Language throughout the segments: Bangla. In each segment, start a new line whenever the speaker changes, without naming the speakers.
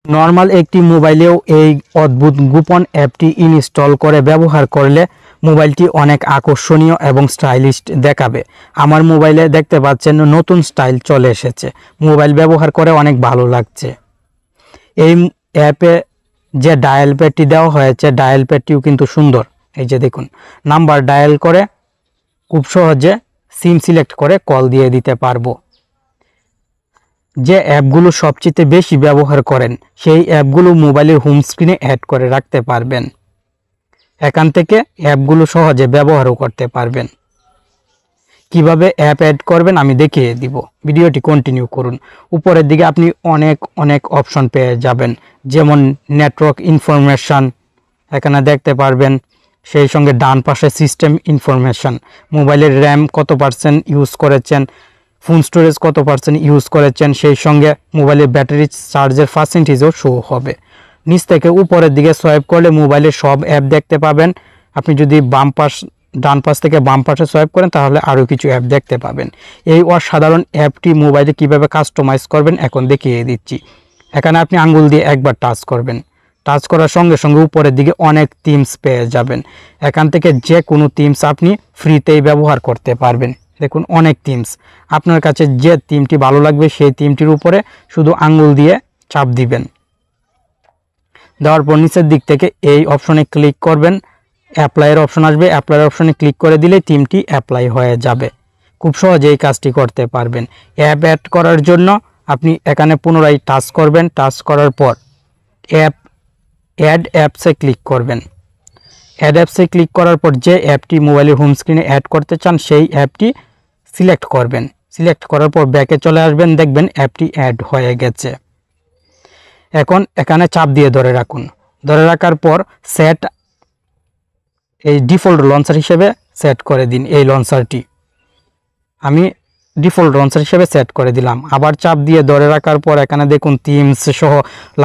নর্মাল একটি মোবাইলেও এই অদ্ভুত গোপন অ্যাপটি ইনস্টল করে ব্যবহার করলে মোবাইলটি অনেক আকর্ষণীয় এবং স্টাইলিশ দেখাবে। আমার মোবাইলে দেখতে পাচ্ছেন নতুন স্টাইল চলে এসেছে, মোবাইল ব্যবহার করে অনেক ভালো লাগছে। এই অ্যাপে যে ডায়াল প্যাডটি দেওয়া হয়েছে, ডায়াল প্যাডটিও কিন্তু সুন্দর। এই যে দেখুন, নাম্বার ডায়াল করে খুব সহজে সিম সিলেক্ট করে কল দিয়ে দিতে পারবো। যে অ্যাপগুলো সবচেয়ে বেশি ব্যবহার করেন সেই অ্যাপগুলো মোবাইলের হোম স্ক্রিনে অ্যাড করে রাখতে পারবেন। এখান থেকে অ্যাপগুলো সহজে ব্যবহারও করতে পারবেন। কিভাবে অ্যাপ অ্যাড করবেন আমি দেখিয়ে দিব, ভিডিওটি কন্টিনিউ করুন। উপরের দিকে আপনি অনেক অপশন পেয়ে যাবেন, যেমন নেটওয়ার্ক ইনফরমেশন এখানে দেখতে পারবেন। সেই সঙ্গে ডান পাশে সিস্টেম ইনফরমেশন, মোবাইলের র্যাম কত পার্সেন্ট ইউজ করেছেন, ফোন স্টোরেজ কত পার্সেন্ট ইউজ করেছেন, সেই সঙ্গে মোবাইলের ব্যাটারি চার্জের পার্সেন্টেজও শো হবে। নিচ থেকে উপরের দিকে সোয়াইপ করলে মোবাইলের সব অ্যাপ দেখতে পাবেন। আপনি যদি ডান পাশ থেকে বাম পাশে সোয়াইপ করেন তাহলে আরও কিছু অ্যাপ দেখতে পাবেন। এই অসাধারণ অ্যাপটি মোবাইলে কিভাবে কাস্টমাইজ করবেন এখন দেখিয়ে দিচ্ছি। এখানে আপনি আঙ্গুল দিয়ে একবার টাচ করবেন, টাচ করার সঙ্গে সঙ্গে উপরের দিকে অনেক থিমস পেয়ে যাবেন। এখান থেকে যে কোনো থিমস আপনি ফ্রিতেই ব্যবহার করতে পারবেন। দেখুন অনেক থিমস, আপনার কাছে যে থিমটি ভালো লাগবে সেই থিমটির উপরে শুধু আঙ্গুল দিয়ে চাপ দিবেন। দেওয়ার পর নিচের দিক থেকে এই অপশনে ক্লিক করবেন, অ্যাপ্লাইয়ের অপশন আসবে, অ্যাপ্লাইয়ের অপশনে ক্লিক করে দিলে থিমটি অ্যাপ্লাই হয়ে যাবে। খুব সহজে এই কাজটি করতে পারবেন। অ্যাপ অ্যাড করার জন্য আপনি এখানে পুনরায় টাচ করবেন, টাচ করার পর অ্যাড অ্যাপসে ক্লিক করবেন। অ্যাড অ্যাপসে ক্লিক করার পর যে অ্যাপটি মোবাইলের হোম স্ক্রিনে অ্যাড করতে চান সেই অ্যাপটি সিলেক্ট করবেন। সিলেক্ট করার পর ব্যাকে চলে আসবেন, দেখবেন অ্যাপটি অ্যাড হয়ে গেছে। এখন এখানে চাপ দিয়ে ধরে রাখুন, ধরে রাখার পর সেট এই ডিফল্ট লঞ্চার হিসেবে সেট করে দিন। এই লঞ্চারটি আমি ডিফল্ট লঞ্চার হিসেবে সেট করে দিলাম। আবার চাপ দিয়ে ধরে রাখার পর এখানে দেখুন থিমস সহ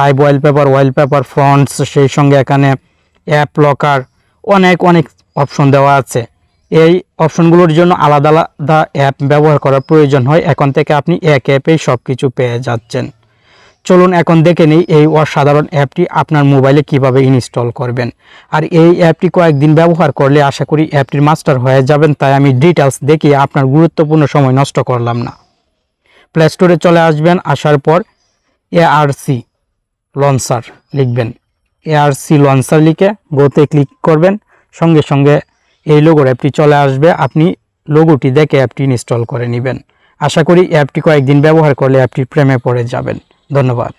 লাইভ ওয়ালপেপার ফন্টস, সেই সঙ্গে এখানে অ্যাপ লকার অনেক অপশন দেওয়া আছে। এই অপশনগুলোর জন্য আলাদা আলাদা অ্যাপ ব্যবহার করার প্রয়োজন হয়। এখন থেকে আপনি এক অ্যাপেই সব কিছু পেয়ে যাচ্ছেন। চলুন এখন দেখে নিই এই অসাধারণ অ্যাপটি আপনার মোবাইলে কিভাবে ইনস্টল করবেন। আর এই অ্যাপটি কয়েকদিন ব্যবহার করলে আশা করি অ্যাপটির মাস্টার হয়ে যাবেন, তাই আমি ডিটেলস দেখিয়ে আপনার গুরুত্বপূর্ণ সময় নষ্ট করলাম না। প্লে স্টোরে চলে আসবেন, আসার পর ARC লঞ্চার লিখবেন। ARC লঞ্চার লিখে গোতে ক্লিক করবেন, সঙ্গে সঙ্গে এই লোগোর অ্যাপটি চলে আসবে। আপনি লোগোটি দেখে অ্যাপটি ইনস্টল করে নেবেন। আশা করি অ্যাপটি কয়েকদিন ব্যবহার করলে অ্যাপটির প্রেমে পড়ে যাবেন। ধন্যবাদ।